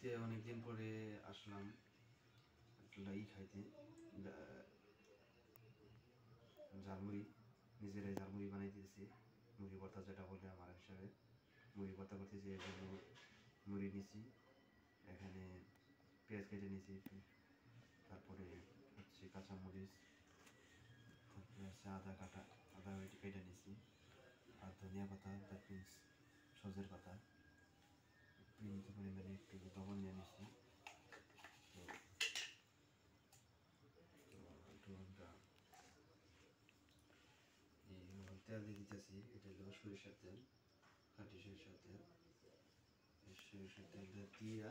আজকে অনেকদিন পরে আসলাম একটা খাইতে, ঝালমুড়ি। নিজেরাই ঝালমুড়ি বানাই দিয়েছি, মুড়ি ভর্তা যেটা বলে আমার হিসাবে। মুড়ি ভর্তা করতেছি, এই জন্য মুড়ি নিছি, এখানে পেঁয়াজ কেটে নিয়েছি, তারপরে হচ্ছে কাঁচামরিচ, তারপরে আছে আদা কাটা, আদা কেটে নিয়েছি, আর ধনিয়া পাতা, দ্যাট মিনস সজের পাতা, পরিমিত পরিমাণে একটু লবণ নিয়ে নিয়েছি। তো একটু তেল দিয়ে দিতেছি, এটা হলো সরিষার তেল, খাঁটি সরিষার তেল। সরিষার তেলটা দিয়া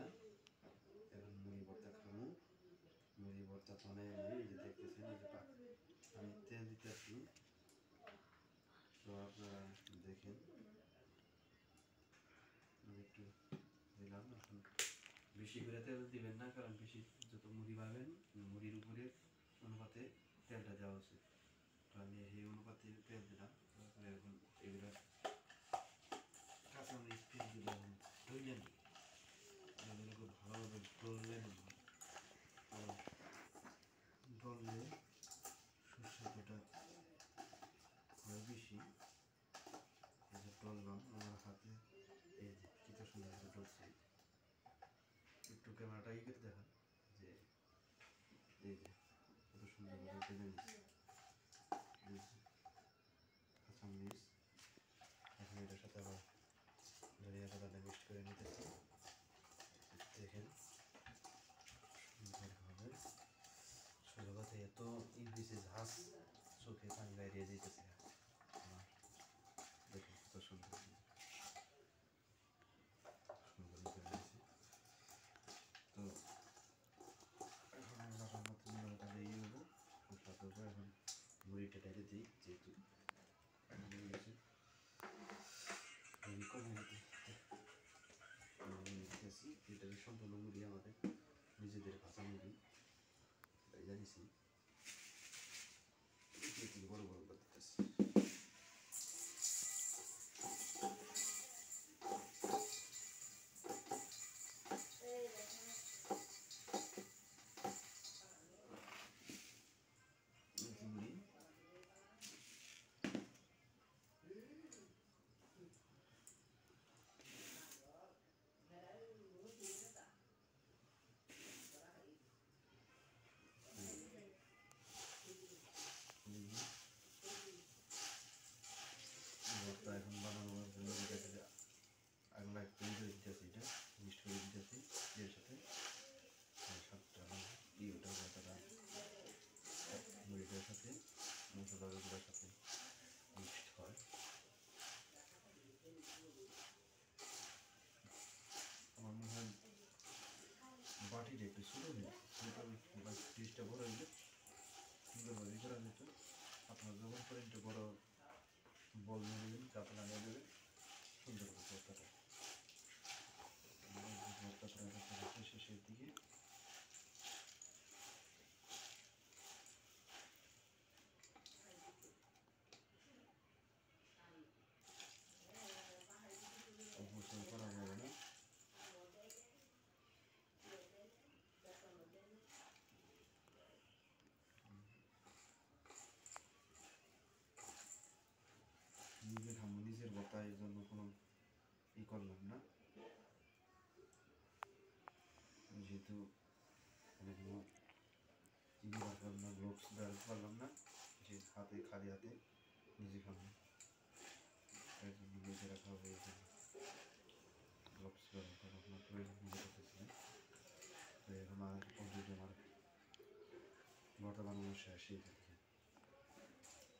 এখন মুড়ি ভর্তা খাবো। মুড়ি ভর্তা বানাই এই যে দেখতেছেন, এই যে আমি তেল দিতেছি, তো আপনারা দেখেন। আমি একটু দিলাম, এখন বেশি করে তেল দিবেন না, কারণ বেশি যত মুড়ি পাবেন মুড়ির উপরে অনুপাতে তেলটা দেওয়া উচিত। তো আমি এই অনুপাতে তেল দিলাম। তারপরে এখন এগুলো কাঁচামরিচ পেঁয়াজ দিলাম, ধরলেন এগুলোকে ভালোভাবে ডললেন। ডললে সুস্বাদুটা হয় বেশি। এই যে ডললাম আমার হাতে, এই যে কত সুন্দর করে ডলছে। একটু ক্যামেরাটা ই করে দেখা যে এই যে কত সুন্দর করে টেনে নিচ্ছে কাঁচামরিচ। এখন এটার সাথে আবার ধনিয়া পাতাটা মিক্সড করে নিতেছি, দেখেন সুন্দরভাবে। ছোটো কথা এত ইংলিশে ঝাঁস, চোখে পানি বাইরে যেতেছে আমার। দেখেন কত সুন্দর সুন্দর করে নিয়েছি। তো এখন আমরা রান্না তাহলে ইয়ে হবো, সুস্বাদু হবে। এখন মুড়িটা ঢেলে দিই, যেহেতু মুড়ি কমে দিতেছি। এটা সম্পূর্ণ মুড়ি আমাদের নিজেদের ভাষা মুড়ি, তাই জানিছি বড় বড় করে দিতেছি। মুড়ি ভর্তা এখন বানানোর জন্য আগলা তৈরি করে দিতেছি, এটা মিক্সড করে দিতেছি এর সাথে। সাতটা ওটা ভর্তাটা মুড়িটার সাথে মশলাগুলোর সাথে মিক্সড হয়। আমার মনে হয় বাটিটা একটু ছোটো হয়ে টিসটা বড় হইলে সুন্দরভাবে করা যেত। আপনার যখন করেন একটু বড় বল নিয়ে নেবেন, কাপড় নিয়ে দেবেন, সুন্দর করে ভর্তাটা। ভর্তা প্রায় শেষের দিকে। অবশ্যই করা যাবে না, নিজে খাবো, নিজের ভর্তা, এর জন্য কোনো ই করলাম না, যেহেতু কোনো চিনি রাখলাম না, গ্লোভস ব্যবহার করলাম না, যে হাতে খালি হাতে নিজে খাবো, এর জন্য নিজে রাখা হবে। এই জন্য গ্লোভস ব্যবহার করার কোনো প্রয়োজন মনে করতেছি না। তো এখন আর অলরেডি আমার ভর্তা বানানো শেষই থাকে,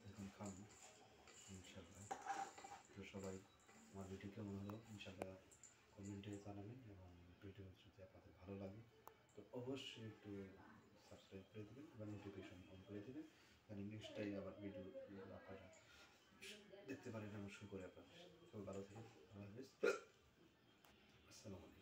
এখন খাবো ইনশাল্লাহ। তো সবাই আমার ভিডিও কেমন হলো ইনশাল্লাহ কমেন্টে জানাবেন, এবং ভিডিও যদি আপনাদের ভালো লাগে তো অবশ্যই একটু সাবস্ক্রাইব করে দেবেন এবং নোটিফিকেশন অন করে দেবেন, কারণ নেক্সট টাইম আবার ভিডিও আপনারা দেখতে পারেন আমার শুরু করে। আপনারা সবাই ভালো থাকেন, আল্লাহ হাফেজ, আসসালামু আলাইকুম।